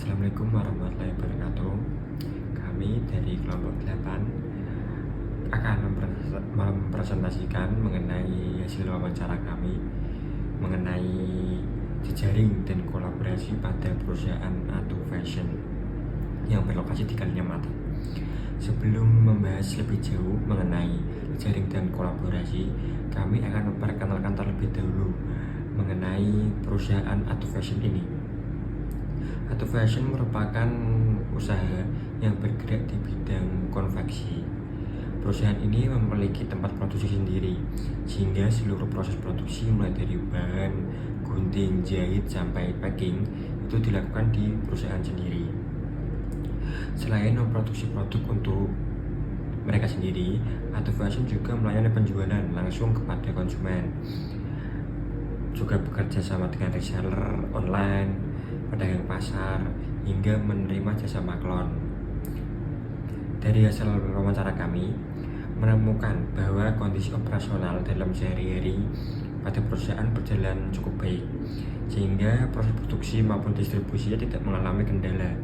Assalamualaikum warahmatullahi wabarakatuh. Kami dari kelompok 8 akan mempresentasikan mengenai hasil wawancara kami mengenai jejaring dan kolaborasi pada perusahaan Atu Fashion yang berlokasi di Kalimantan. Sebelum membahas lebih jauh mengenai jejaring dan kolaborasi, kami akan memperkenalkan terlebih dahulu mengenai perusahaan Atu Fashion ini. Atu Fashion merupakan usaha yang bergerak di bidang konveksi. Perusahaan ini memiliki tempat produksi sendiri, sehingga seluruh proses produksi mulai dari bahan, gunting, jahit, sampai packing itu dilakukan di perusahaan sendiri. Selain memproduksi produk untuk mereka sendiri, Atu Fashion juga melayani penjualan langsung kepada konsumen. Juga bekerja sama dengan reseller online, pedagang pasar, hingga menerima jasa maklon. Dari hasil wawancara kami menemukan bahwa kondisi operasional dalam sehari-hari pada perusahaan berjalan cukup baik, sehingga proses produksi maupun distribusinya tidak mengalami kendala.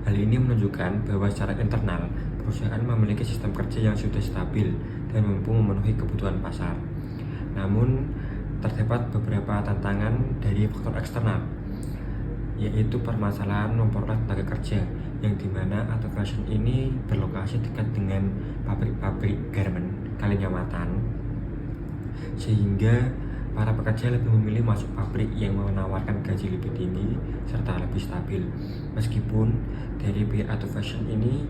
Hal ini menunjukkan bahwa secara internal perusahaan memiliki sistem kerja yang sudah stabil dan mampu memenuhi kebutuhan pasar. Namun terdapat beberapa tantangan dari faktor eksternal, yaitu permasalahan memperoleh tenaga kerja, yang dimana Atu Fashion ini berlokasi dekat dengan pabrik-pabrik garment Kalimantan, sehingga para pekerja lebih memilih masuk pabrik yang menawarkan gaji lebih tinggi serta lebih stabil. Meskipun dari pihak Atu Fashion ini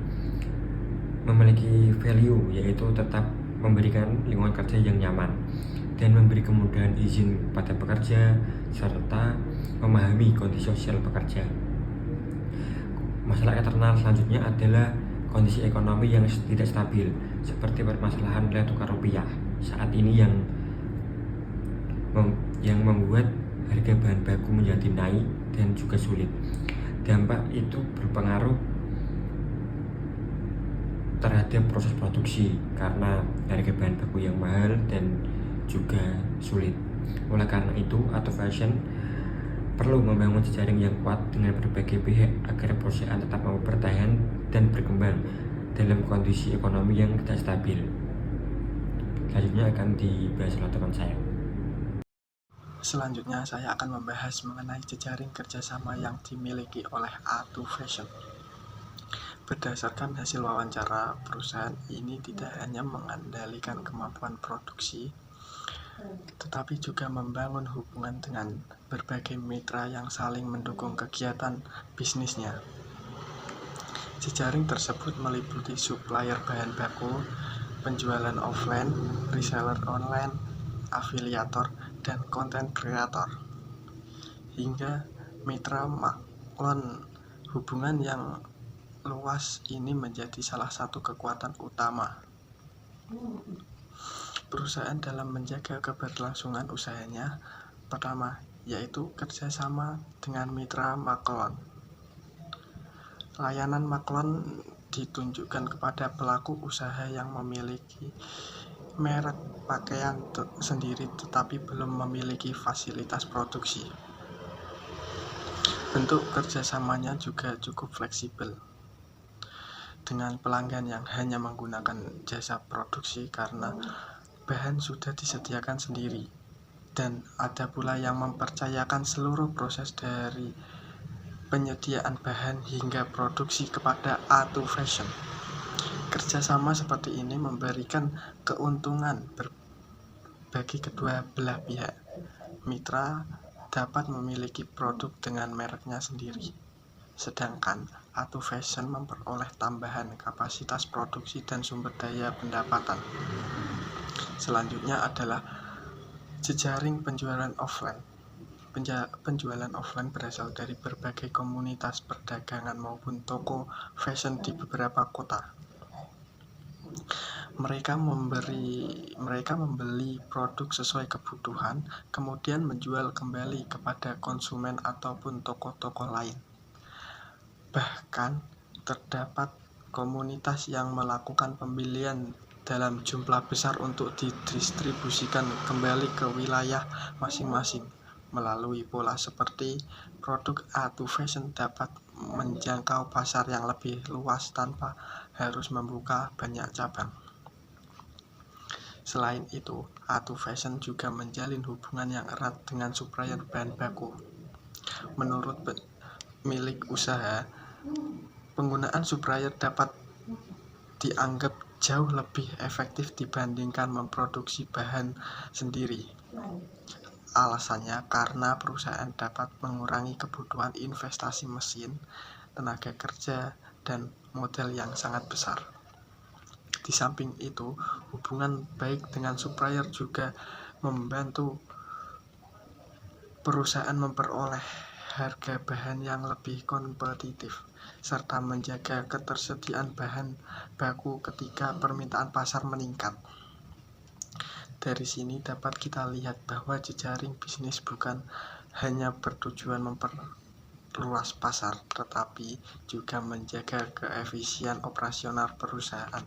memiliki value, yaitu tetap memberikan lingkungan kerja yang nyaman dan memberi kemudahan izin pada pekerja serta memahami kondisi sosial pekerja. Masalah eksternal selanjutnya adalah kondisi ekonomi yang tidak stabil, seperti permasalahan nilai tukar rupiah saat ini yang membuat harga bahan baku menjadi naik dan juga sulit. Dampak itu berpengaruh terhadap proses produksi karena harga bahan baku yang mahal dan juga sulit. Oleh karena itu, Atu Fashion perlu membangun jejaring yang kuat dengan berbagai pihak agar perusahaan tetap mampu bertahan dan berkembang dalam kondisi ekonomi yang tidak stabil. Selanjutnya akan dibahas oleh teman saya. Selanjutnya saya akan membahas mengenai jejaring kerjasama yang dimiliki oleh Atu Fashion. Berdasarkan hasil wawancara, perusahaan ini tidak hanya mengandalkan kemampuan produksi, tetapi juga membangun hubungan dengan berbagai mitra yang saling mendukung kegiatan bisnisnya. Jejaring tersebut meliputi supplier bahan baku, penjualan offline, reseller online, afiliator, dan konten kreator, hingga mitra maklon. Hubungan yang luas ini menjadi salah satu kekuatan utama perusahaan dalam menjaga keberlangsungan usahanya. Pertama, yaitu kerjasama dengan mitra maklon. Layanan maklon ditunjukkan kepada pelaku usaha yang memiliki merek pakaian sendiri tetapi belum memiliki fasilitas produksi. Bentuk kerjasamanya juga cukup fleksibel, dengan pelanggan yang hanya menggunakan jasa produksi karena bahan sudah disediakan sendiri, dan ada pula yang mempercayakan seluruh proses dari penyediaan bahan hingga produksi kepada Atu Fashion. Kerjasama seperti ini memberikan keuntungan bagi kedua belah pihak. Mitra dapat memiliki produk dengan mereknya sendiri, sedangkan Atu Fashion memperoleh tambahan kapasitas produksi dan sumber daya pendapatan. Selanjutnya adalah jejaring penjualan offline. Penjualan offline berasal dari berbagai komunitas perdagangan maupun toko fashion di beberapa kota. Mereka membeli produk sesuai kebutuhan, kemudian menjual kembali kepada konsumen ataupun toko-toko lain. Bahkan terdapat komunitas yang melakukan pembelian dalam jumlah besar untuk didistribusikan kembali ke wilayah masing-masing. Melalui pola seperti produk A2 Fashion dapat menjangkau pasar yang lebih luas tanpa harus membuka banyak cabang. Selain itu, A2 Fashion juga menjalin hubungan yang erat dengan supplier bahan baku. Menurut pemilik usaha, penggunaan supplier dapat dianggap jauh lebih efektif dibandingkan memproduksi bahan sendiri. Alasannya karena perusahaan dapat mengurangi kebutuhan investasi mesin, tenaga kerja, dan modal yang sangat besar. Di samping itu, hubungan baik dengan supplier juga membantu perusahaan memperoleh harga bahan yang lebih kompetitif, serta menjaga ketersediaan bahan baku ketika permintaan pasar meningkat. Dari sini dapat kita lihat bahwa jejaring bisnis bukan hanya bertujuan memperluas pasar, tetapi juga menjaga keefisien operasional perusahaan.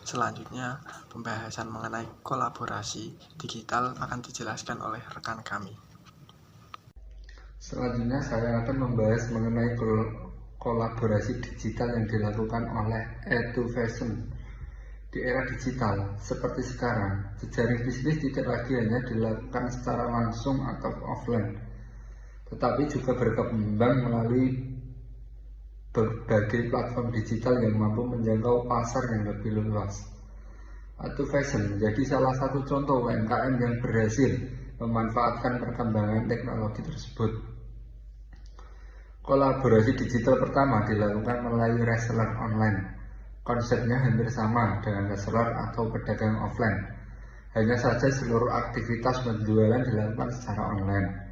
Selanjutnya, pembahasan mengenai kolaborasi digital akan dijelaskan oleh rekan kami. Selanjutnya saya akan membahas mengenai kolaborasi digital yang dilakukan oleh A2 Fashion. Di era digital seperti sekarang, jejaring bisnis tidak lagi hanya dilakukan secara langsung atau offline, tetapi juga berkembang melalui berbagai platform digital yang mampu menjangkau pasar yang lebih luas. A2 Fashion menjadi salah satu contoh UMKM yang berhasil memanfaatkan perkembangan teknologi tersebut. Kolaborasi digital pertama dilakukan melalui reseller online. Konsepnya hampir sama dengan reseller atau pedagang offline. Hanya saja seluruh aktivitas penjualan dilakukan secara online.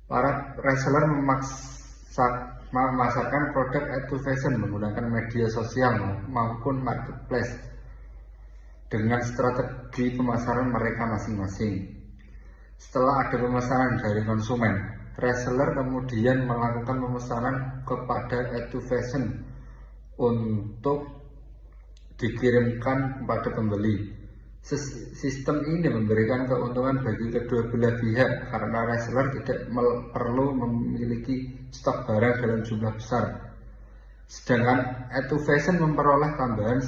Para reseller memasarkan produk A2 Fashion menggunakan media sosial maupun marketplace dengan strategi pemasaran mereka masing-masing. Setelah ada pemesanan dari konsumen, reseller kemudian melakukan pemesanan kepada A2 Fashion untuk dikirimkan kepada pembeli. Sistem ini memberikan keuntungan bagi kedua belah pihak karena reseller tidak perlu memiliki stok barang dalam jumlah besar. Sedangkan A2 Fashion memperoleh tambahan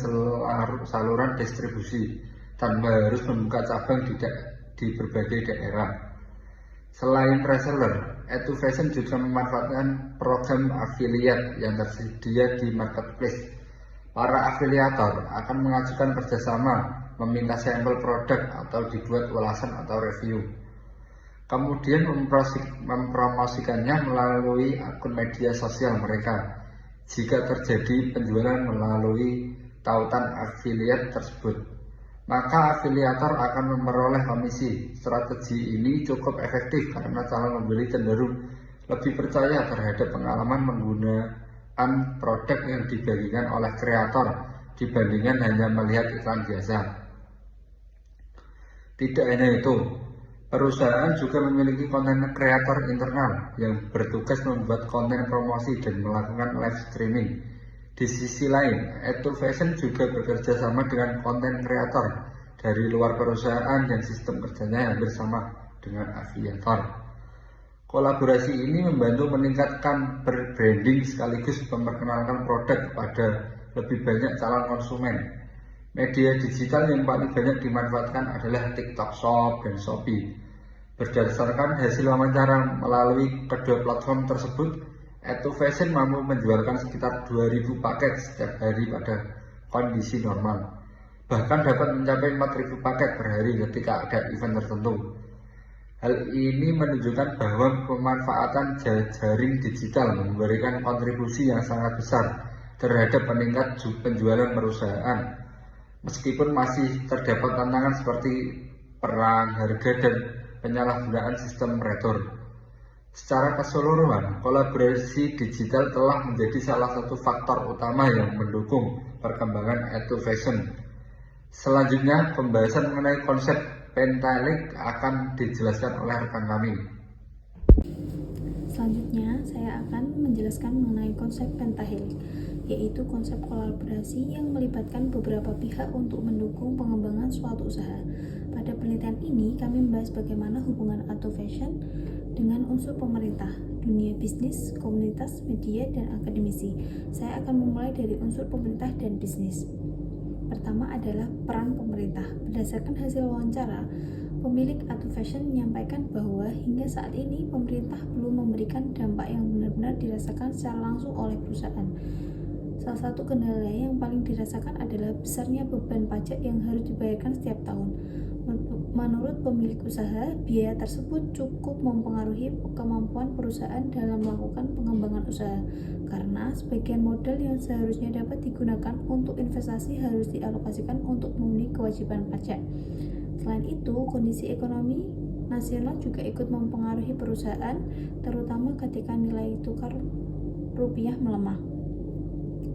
saluran distribusi tanpa harus membuka cabang di berbagai daerah. Selain reseller, A2 Fashion juga memanfaatkan program affiliate yang tersedia di marketplace. Para afiliator akan mengajukan kerjasama, meminta sampel produk atau dibuat ulasan atau review. Kemudian mempromosikannya melalui akun media sosial mereka. Jika terjadi penjualan melalui tautan affiliate tersebut, maka afiliator akan memperoleh komisi. Strategi ini cukup efektif karena calon pembeli cenderung lebih percaya terhadap pengalaman menggunakan produk yang dibagikan oleh kreator dibandingkan hanya melihat iklan biasa. Tidak hanya itu, perusahaan juga memiliki konten kreator internal yang bertugas membuat konten promosi dan melakukan live streaming. Di sisi lain, A2 Fashion juga bekerja sama dengan konten kreator dari luar perusahaan dan sistem kerjanya hampir sama dengan afiliator. Kolaborasi ini membantu meningkatkan branding sekaligus memperkenalkan produk kepada lebih banyak calon konsumen. Media digital yang paling banyak dimanfaatkan adalah TikTok Shop dan Shopee. Berdasarkan hasil wawancara melalui kedua platform tersebut, A2 Fashion mampu menjualkan sekitar 2.000 paket setiap hari pada kondisi normal. Bahkan dapat mencapai 4.000 paket per hari ketika ada event tertentu. Hal ini menunjukkan bahwa pemanfaatan jaring digital memberikan kontribusi yang sangat besar terhadap peningkat penjualan perusahaan. Meskipun masih terdapat tantangan seperti perang harga dan penyalahgunaan sistem retur. Secara keseluruhan, kolaborasi digital telah menjadi salah satu faktor utama yang mendukung perkembangan A2 Fashion. Selanjutnya, pembahasan mengenai konsep Pentahelix akan dijelaskan oleh rekan kami. Selanjutnya, saya akan menjelaskan mengenai konsep Pentahelix, yaitu konsep kolaborasi yang melibatkan beberapa pihak untuk mendukung pengembangan suatu usaha. Pada penelitian ini, kami membahas bagaimana hubungan Atu Fashion dengan unsur pemerintah, dunia bisnis, komunitas, media, dan akademisi. Saya akan memulai dari unsur pemerintah dan bisnis. Pertama adalah peran pemerintah. Berdasarkan hasil wawancara, pemilik Atu Fashion menyampaikan bahwa hingga saat ini pemerintah belum memberikan dampak yang benar-benar dirasakan secara langsung oleh perusahaan. Salah satu kendala yang paling dirasakan adalah besarnya beban pajak yang harus dibayarkan setiap tahun. Menurut pemilik usaha, biaya tersebut cukup mempengaruhi kemampuan perusahaan dalam melakukan pengembangan usaha, karena sebagian modal yang seharusnya dapat digunakan untuk investasi harus dialokasikan untuk memenuhi kewajiban pajak. Selain itu, kondisi ekonomi nasional juga ikut mempengaruhi perusahaan, terutama ketika nilai tukar rupiah melemah.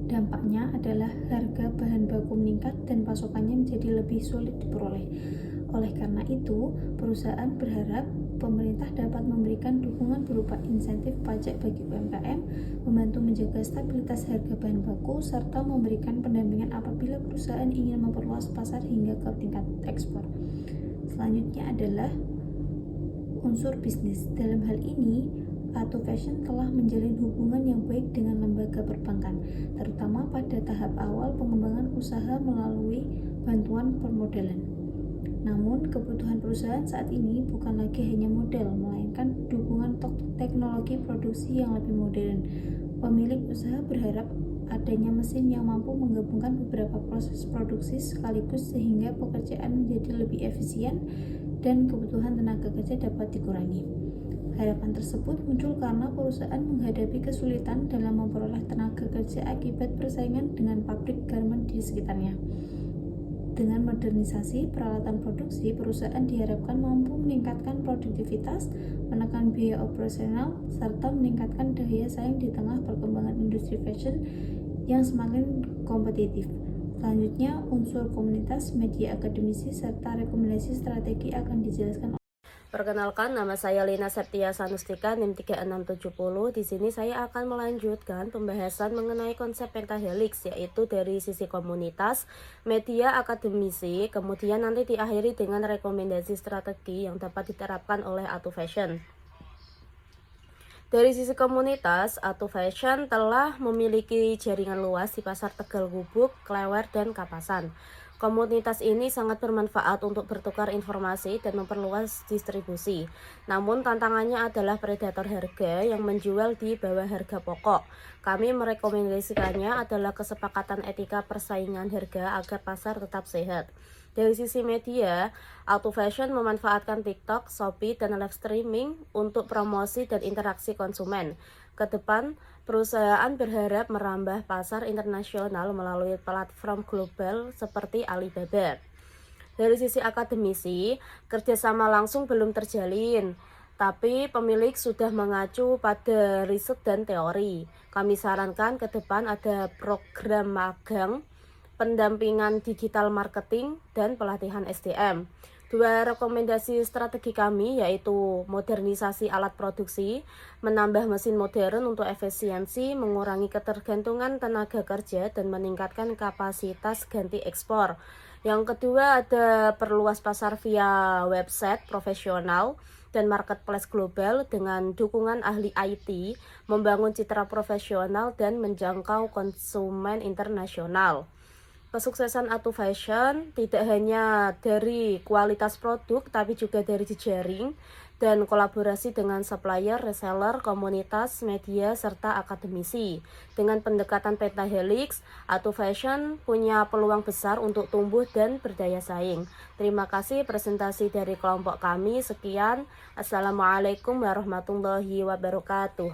Dampaknya adalah harga bahan baku meningkat dan pasokannya menjadi lebih sulit diperoleh. Oleh karena itu, perusahaan berharap pemerintah dapat memberikan dukungan berupa insentif pajak bagi UMKM, membantu menjaga stabilitas harga bahan baku, serta memberikan pendampingan apabila perusahaan ingin memperluas pasar hingga ke tingkat ekspor. Selanjutnya adalah unsur bisnis. Dalam hal ini, Atu Fashion telah menjalin hubungan yang baik dengan lembaga perbankan, terutama pada tahap awal pengembangan usaha melalui bantuan permodalan. Namun, kebutuhan perusahaan saat ini bukan lagi hanya modal, melainkan dukungan teknologi produksi yang lebih modern. Pemilik usaha berharap adanya mesin yang mampu menggabungkan beberapa proses produksi sekaligus sehingga pekerjaan menjadi lebih efisien dan kebutuhan tenaga kerja dapat dikurangi. Harapan tersebut muncul karena perusahaan menghadapi kesulitan dalam memperoleh tenaga kerja akibat persaingan dengan pabrik garment di sekitarnya. Dengan modernisasi peralatan produksi, perusahaan diharapkan mampu meningkatkan produktivitas, menekan biaya operasional, serta meningkatkan daya saing di tengah perkembangan industri fashion yang semakin kompetitif. Selanjutnya, unsur komunitas, media akademisi, serta rekomendasi strategi akan dijelaskan. Perkenalkan, nama saya Lina Septia Sanustika, NIM 3670. Di sini saya akan melanjutkan pembahasan mengenai konsep pentahelix, yaitu dari sisi komunitas, media, akademisi, kemudian nanti diakhiri dengan rekomendasi strategi yang dapat diterapkan oleh Atu Fashion. Dari sisi komunitas, Atu Fashion telah memiliki jaringan luas di pasar Tegal Gubuk, Klewer, dan Kapasan. Komunitas ini sangat bermanfaat untuk bertukar informasi dan memperluas distribusi. Namun tantangannya adalah predator harga yang menjual di bawah harga pokok. Kami merekomendasikannya adalah kesepakatan etika persaingan harga agar pasar tetap sehat. Dari sisi media, Atu Fashion memanfaatkan TikTok, Shopee, dan live streaming untuk promosi dan interaksi konsumen. Ke depan, perusahaan berharap merambah pasar internasional melalui platform global seperti Alibaba. Dari sisi akademisi, kerjasama langsung belum terjalin, tapi pemilik sudah mengacu pada riset dan teori. Kami sarankan ke depan ada program magang, pendampingan digital marketing, dan pelatihan SDM. Dua rekomendasi strategi kami yaitu modernisasi alat produksi, menambah mesin modern untuk efisiensi, mengurangi ketergantungan tenaga kerja, dan meningkatkan kapasitas ganti ekspor. Yang kedua ada perluas pasar via website profesional dan marketplace global dengan dukungan ahli IT, membangun citra profesional dan menjangkau konsumen internasional. Kesuksesan Atu Fashion tidak hanya dari kualitas produk, tapi juga dari jejaring dan kolaborasi dengan supplier, reseller, komunitas, media, serta akademisi. Dengan pendekatan pentahelix, Atu Fashion punya peluang besar untuk tumbuh dan berdaya saing. Terima kasih presentasi dari kelompok kami. Sekian. Assalamualaikum warahmatullahi wabarakatuh.